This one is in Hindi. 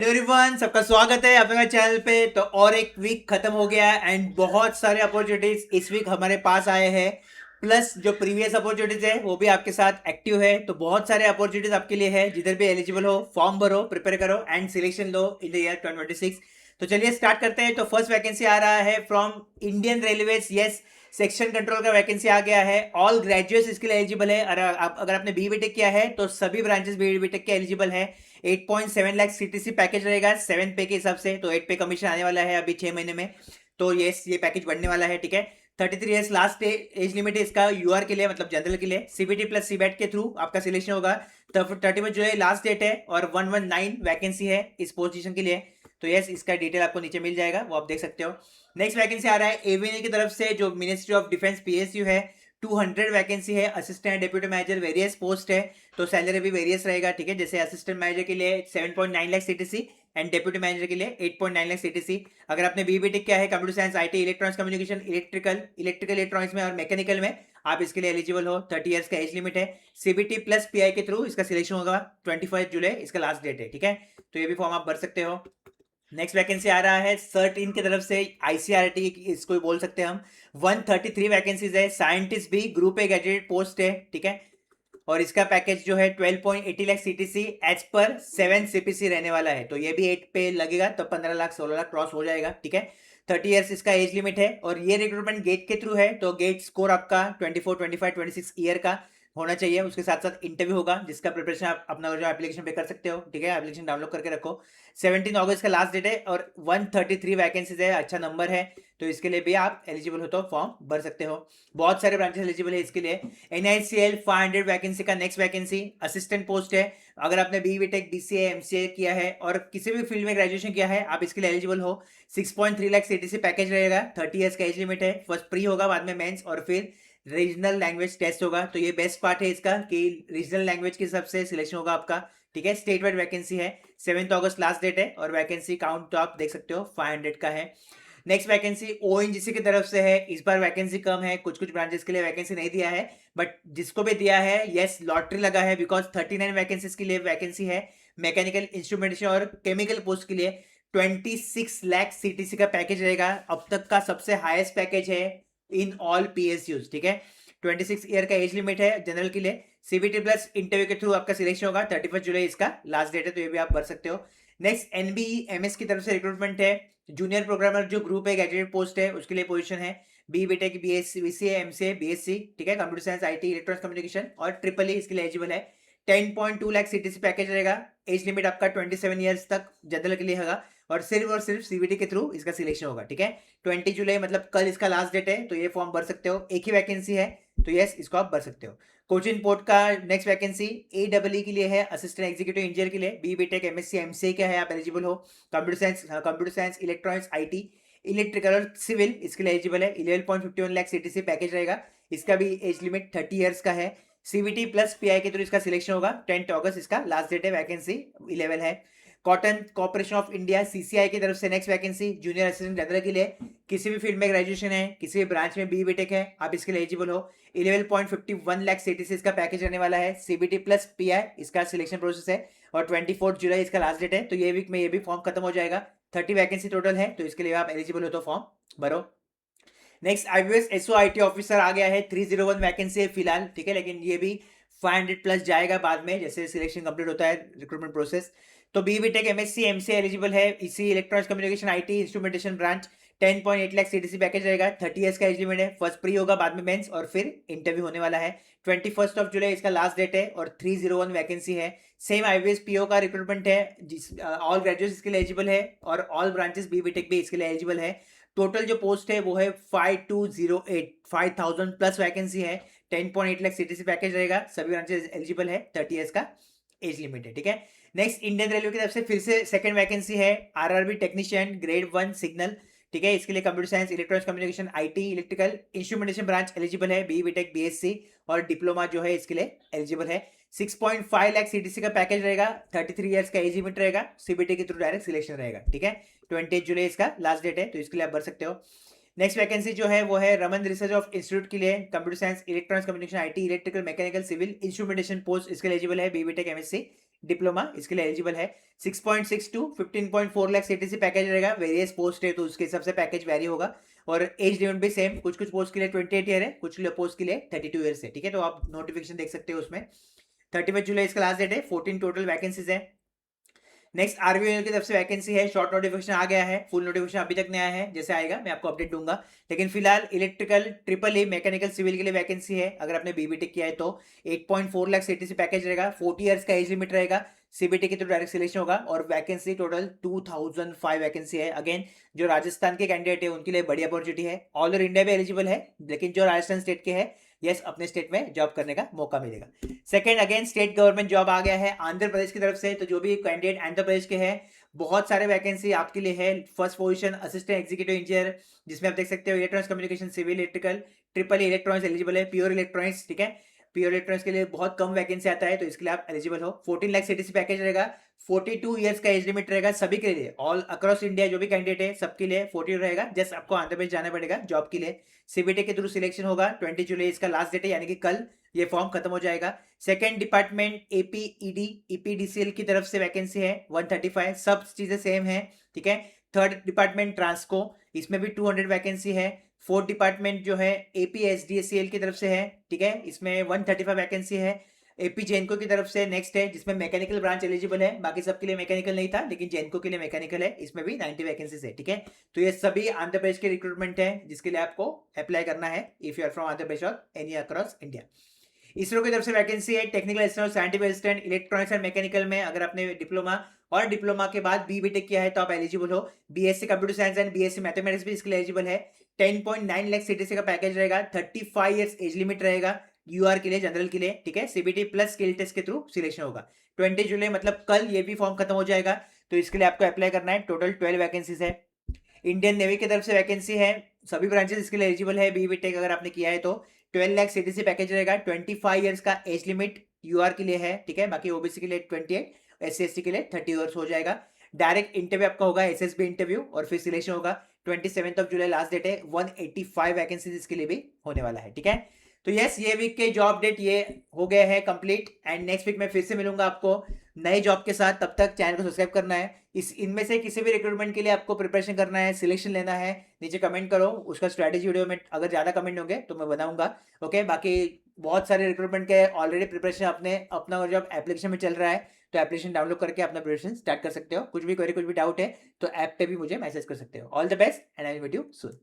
एवरीवन, सबका स्वागत है अपने चैनल पे। तो और एक वीक खत्म हो गया है एंड बहुत सारे अपॉर्चुनिटीज इस वीक हमारे पास आए हैं। प्लस जो प्रीवियस अपॉर्चुनिटीज है वो भी आपके साथ एक्टिव है। तो बहुत सारे अपॉर्चुनिटीज आपके लिए है। जिधर भी एलिजिबल हो फॉर्म भरो, प्रिपेयर करो and selection low in the year 2026। तो चलिए स्टार्ट करते हैं। तो फर्स्ट वैकेंसी आ रहा है from Indian railways. Yes, section control का वैकेंसी आ गया है। ऑल ग्रेजुएट्स इसके लिए एलिजिबल है। अगर आपने बी बीटेक किया है तो सभी ब्रांचेस बी बीटेक के एलिजिबल है। 8.7 लाख सीटीसी पैकेज रहेगा 7 पे के हिसाब से। तो 8 पे कमीशन आने वाला है अभी 6 महीने में। तो ये पैकेज बढ़ने वाला है। ठीक है, 33 ईयर्स लास्ट एज लिमिट है इसका यूआर के लिए, मतलब जनरल के लिए। सीबीटी प्लस सीबैट के थ्रू आपका सिलेक्शन होगा। तो 31 जुलाई लास्ट डेट है और 119 वैकेंसी है इस पोजीशन के लिए। तो यस, इसका डिटेल आपको नीचे मिल जाएगा, वो आप देख सकते हो। नेक्स्ट वैकेंसी आ रहा है एवीएनएल की तरफ से, जो मिनिस्ट्री ऑफ डिफेंस पीएसयू है। 200 वैकेंसी है। Assistant deputy manager various post है। तो सैलरी भी वेरियस रहेगा। ठीक है, जैसे असिस्टेंट मैनेजर के लिए 7.9 lakh CTC and deputy manager के लिए 8.9 लाख सीटीसी। अगर आपने बीबीटेक किया है computer science, IT, electronics communication, electrical electronics में और मैकेनिकल में, आप इसके लिए एलिजिबल हो। 30 ईयर्स का एज लिमिट है। सीबीटी प्लस पीआई के थ्रू इसका सिलेक्शन होगा। 25 जुलाई इसका लास्ट डेट है। ठीक है, तो ये भी फॉर्म आप भर सकते हो। नेक्स्ट वैकेंसी आ रहा है सर्ट इन की तरफ से, आईसीआरटी इसको भी बोल सकते हैं हम। 133 वैकेंसीज है। साइंटिस्ट भी ग्रुप ए ग्रेजुएट पोस्ट है। ठीक है, और इसका पैकेज जो है 12.80 lakh CTC as per 7 CPC रहने वाला है। तो ये भी 8 पे लगेगा तो 15 लाख 16 लाख क्रॉस हो जाएगा। ठीक है, 30 ईयर्स इसका एज लिमिट है। और ये रिक्रूटमेंट गेट के थ्रू है। तो गेट स्कोर आपका 24, 25, 26 ईयर का होना चाहिए। उसके साथ साथ इंटरव्यू होगा जिसका प्रिपरेशन आप अपना जो एप्लीकेशन पे कर सकते हो। ठीक है, एप्लीकेशन डाउनलोड करके रखो। 17 अगस्त का लास्ट डेट है और 133 वैकेंसीज है। अच्छा नंबर है। तो इसके लिए भी आप एलिजिबल हो तो फॉर्म भर सकते हो। बहुत सारे ब्रांचेस एलिजिबल है इसके लिए। एनआईसीएल 500 वैकेंसी का नेक्स्ट वैकेंसी असिस्टेंट पोस्ट है। अगर आपने बीटेक, बीसीए, एमसीए किया है और किसी भी फील्ड में ग्रेजुएशन किया है, आप इसके लिए एलिजिबल हो। 6.3 लाख सीटीसी पैकेज रहेगा। 30 ईयर्स का एज लिमिट है। फर्स्ट प्री होगा, बाद में मेंस और फिर रीजनल लैंग्वेज टेस्ट होगा। तो ये बेस्ट पार्ट है इसका कि रीजनल लैंग्वेज के हिसाब से सिलेक्शन होगा आपका। ठीक है, स्टेट वाइड वैकेंसी है। 7 अगस्त लास्ट डेट है और वैकेंसी काउंट तो आप देख सकते हो 500 का है। नेक्स्ट वैकेंसी ओएनजीसी की तरफ से है। इस बार वैकेंसी कम है, कुछ कुछ ब्रांचेस के लिए वैकेंसी नहीं दिया है, बट जिसको भी दिया है यस लॉटरी लगा है। बिकॉज 39 वैकेंसीज के लिए वैकेंसी है। मैकेनिकल इंस्ट्रूमेंटेशन और केमिकल पोस्ट के लिए 26 लाख सीटीसी का पैकेज रहेगा। अब तक का सबसे हाईएस्ट पैकेज है इन ऑल पीएसयूज। ठीक है, 26 ईयर का एज लिमिट है जनरल के लिए। सीबीटी प्लस इंटरव्यू के थ्रू आपका सिलेक्शन होगा। 31 जुलाई इसका लास्ट डेट है। तो ये भी आप भर सकते हो। नेक्स्ट एनबीई एमएस की तरफ से रिक्रूटमेंट है। जूनियर प्रोग्रामर जो ग्रुप है ग्रेजुएट पोस्ट है, उसके लिए पोजीशन है। B BTech, BSc, BCA, MCA, BSc. ठीक है, computer science, IT, electronics communication और ट्रिपल ई इसके लिए एलिजिबल है। 10.2 लाख सीटीसी पैकेज रहेगा। एज लिमिट आपका 27 ईयर्स तक जनरल के लिए होगा और सिर्फ सीबीटी के थ्रू इसका सिलेक्शन होगा। ठीक है, 20 जुलाई मतलब कल इसका लास्ट डेट है। तो ये फॉर्म भर सकते हो। एक ही वैकेंसी है, तो यस इसको आप भर सकते हो। कोचिन पोर्ट का नेक्स्ट वैकेंसी एडब्ल्यू के लिए है। असिस्टेंट एग्जीक्यूटिव इंजीनियर के लिए बी बीटेक, एमएससी, एमसीए क्या है आप एलिजिबल हो। Computer science, electronics, IT, electrical और सिविल इसके लिए एलिजिबल है। 11.51 लाख सीटीसी पैकेज रहेगा। इसका भी एज लिमिट 30 ईयर्स का है। सीवीटी प्लस पीआई के थ्रू इसका सिलेक्शन होगा। 10 अगस्त इसका लास्ट डेट है। वैकेंसी 11 है। Cotton corporation of India CCI की तरफ से next vacancy junior assistant general के लिए। किसी भी फील्ड में ग्रेजुएशन है, किसी भी ब्रांच में बी बीटेक है, आप इसके लिए एलिजिबल हो। 11.51 लाख सीटीसी इसका पैकेज रहने वाला है। सीबीटी प्लस पीआई इसका सिलेक्शन प्रोसेस है और 24 जुलाई इसका लास्ट डेट है। तो ये वीक में ये भी फॉर्म खत्म हो जाएगा। 30 वैकेंसी टोटल है। तो इसके लिए आप एलिजिबल हो तो फॉर्म भरो। Next IBS SO IT officer आ गया है। 301 वैकेंसी है फिलहाल। ठीक है, लेकिन ये भी 500 प्लस जाएगा बाद में जैसे सिलेक्शन कंप्लीट होता है रिक्रूटमेंट प्रोसेस। तो B BTech, MSc, MCA eligible है। इसी electronics communication, IT, instrumentation branch. 10.8 lakh CTC package रहेगा। 30 ईयर्स का एज लिमिट है। फर्स्ट प्री होगा, बाद में मेंस और फिर इंटरव्यू होने वाला है। 21 जुलाई इसका लास्ट डेट है और 301 वैकेंसी है। सेम आईबीएस पीओ का रिक्रूटमेंट है। जिस ऑल ग्रेजुएट्स इसके लिए एलिजिबल है और ऑल ब्रांचेस बी बीटेक भी इसके लिए एलिजिबल है। टोटल जो पोस्ट है वो है 5208, 5000 प्लस वैकेंसी है। 10.8 लाख सीटीसी पैकेज रहेगा। सभी ब्रांचेस एलिजिबल है। 30 ईयर्स का एज लिमिट है। ठीक है, नेक्स्ट इंडियन रेलवे की तरफ से फिर से सेकंड वैकेंसी है। RRB technician grade 1 signal. ठीक है, इसके लिए computer science, electronics communication, IT, electrical instrumentation branch eligible है। बी बीटेक, बीएससी और डिप्लोमा जो है इसके लिए एलिजिबल है। 6.5 लाख सीटीसी का पैकेज रहेगा। 33 ईयर्स का एज लिमिट रहेगा। सीबीटी के थ्रू डायरेक्ट सिलेक्शन रहेगा। ठीक है, 20 जुलाई इसका लास्ट डेट है। तो इसके लिए आप भर सकते हो। नेक्स्ट वैकेंसी जो है वो है रमन रिसर्च ऑफ इंस्टीट्यूट के लिए। Computer science, electronics communication, IT, electrical, mechanical, civil instrumentation post इसके एलिजिबल है। बी बीटेक, एमएससी, डिप्लोमा इसके लिए एलिजिबल है। 6.6 टू 15.4 लाख सीटीसी पैकेज रहेगा। वेरियस पोस्ट है तो उसके हिसाब से पैकेज वेरी होगा। और एज लिमिट भी सेम, कुछ कुछ पोस्ट के लिए 28 ईयर है, कुछ पोस्ट के लिए 32 ईयर्स है। ठीक है, तो आप नोटिफिकेशन देख सकते हो उसमें। 31 जुलाई इसका लास्ट डेट है। 14 टोटल वैकेंसीज है। नेक्स्ट आरबीआई की तरफ से वैकेंसी है। शॉर्ट नोटिफिकेशन आ गया है, फुल नोटिफिकेशन अभी तक नहीं आया है। जैसे आएगा मैं आपको अपडेट दूंगा। लेकिन फिलहाल electrical triple E mechanical civil के लिए वैकेंसी है। अगर आपने बीबीटेक किया है तो 8.4 लाख सीटीसी पैकेज रहेगा। 40 ईयर्स का एज लिमिट रहेगा। सीबीटी के थ्रू डायरेक्ट सिलेक्शन होगा। और वैकेंसी टोटल 2005 वैकेंसी है। अगेन जो राजस्थान के कैंडिडेट है उनके लिए बड़ी अपॉर्चुनिटी है। ऑल ओवर इंडिया में एलिजिबल है, लेकिन जो राजस्थान स्टेट के है यस अपने स्टेट में जॉब करने का मौका मिलेगा। Second again state government job आ गया है आंध्र प्रदेश की तरफ से। तो जो भी कैंडिडेट आंध्र प्रदेश के हैं, बहुत सारे वैकेंसी आपके लिए है। First position assistant executive engineer, जिसमें आप देख सकते हो electronics communication civil electrical triple electronics eligible है। प्योर इलेक्ट्रॉनिक्स, ठीक है, प्योर इलेक्ट्रॉनिक्स के लिए बहुत कम वैकेंसी आता है, तो इसके लिए आप एलिजिबल हो। 14 लाख सीटीसी पैकेज रहेगा। 42 ईयर्स का एज लिमिट रहेगा सभी के लिए। ऑल अक्रॉस इंडिया जो भी कैंडिडेट है सबके लिए 40 रहेगा। जस्ट आपको आंध्र प्रदेश जाना पड़ेगा जॉब के लिए। सीबीटी के थ्रू सिलेक्शन होगा। 20 जुलाई इसका लास्ट डेट है, यानी कि कल ये फॉर्म खत्म हो जाएगा। सेकंड डिपार्टमेंट एपीईडी ईपीडीसीएल की तरफ से वैकेंसी है 135, सब चीजें सेम है। ठीक है। थर्ड डिपार्टमेंट ट्रांसको, इसमें भी 200 वैकेंसी है। फोर्थ डिपार्टमेंट जो है एपीएसडीएसीएल की तरफ से है। ठीक है, इसमें 135 वैकेंसी है। एपी जेनको की तरफ से नेक्स्ट है, जिसमें मैकेनिकल ब्रांच एलिजिबल है। बाकी सबके लिए मैकेनिकल नहीं था, लेकिन जेनको के लिए मैकेनिकल है। इसमें भी 90 वैकेंसीज है। ठीक है, तो ये सभी आंध्र प्रदेश के रिक्रूटमेंट है, जिसके लिए आपको अप्लाई करना है if you are from Andhra Pradesh और एनी अक्रॉस इंडिया। इसरो की तरफ से वैकेंसी है टेक्निकल असिस्टेंट और scientific assistant electronics and mechanical में। अगर आपने डिप्लोमा और डिप्लोमा के बाद बीबीटेक किया है तो आप एलिजिबल हो। BSc computer science and BSc mathematics भी इसके लिए एलिजिबल है। 10.9 लाख सीटीसी का पैकेज रहेगा। 35 इयर्स एज लिमिट रहेगा यूआर के लिए, जनरल के लिए। ठीक है, सीबीटी प्लस स्किल टेस्ट के थ्रू सिलेक्शन होगा। 20 जुलाई मतलब कल ये भी फॉर्म खत्म हो जाएगा, तो इसके लिए आपको अप्लाई करना है। टोटल 12 वैकेंसीज है। इंडियन नेवी की तरफ से वैकेंसी है। सभी ब्रांचेस इसके लिए एलिजिबल है। बीबीटेक अगर आपने किया है तो 12 लाख सीटीसी पैकेज रहेगा। 25 इयर्स का एज लिमिट यूआर के लिए है। ठीक है, बाकी ओबीसी के लिए 28, एससी एसटी के लिए 30 इयर्स हो जाएगा। डायरेक्ट इंटरव्यू आपका होगा, एसएसबी इंटरव्यू, और फिर सिलेक्शन होगा। 27 जुलाई लास्ट डेट है। 185 वैकेंसीज इसके लिए भी होने वाला है। ठीक है, तो यस ये वीक के जॉब अपडेट ये हो गए हैं कंप्लीट। एंड नेक्स्ट वीक में फिर से मिलूंगा आपको नए जॉब के साथ। तब तक चैनल को सब्सक्राइब करना है। इनमें से किसी भी रिक्रूटमेंट के लिए आपको प्रिपरेशन करना है, सिलेक्शन लेना है, नीचे कमेंट करो। उसका स्ट्रैटेजी वीडियो में अगर ज़्यादा कमेंट होंगे तो मैं बनाऊंगा। ओके, बाकी बहुत सारे रिक्रूटमेंट के ऑलरेडी प्रिपरेशन अपना जब एप्लीकेशन में चल रहा है, तो एप्लीकेशन डाउनलोड करके अपना प्रिपरेशन स्टार्ट कर सकते हो। कुछ भी क्वेरी कुछ भी डाउट है तो ऐप पे भी मुझे मैसेज कर सकते हो। All the best and I will meet you soon.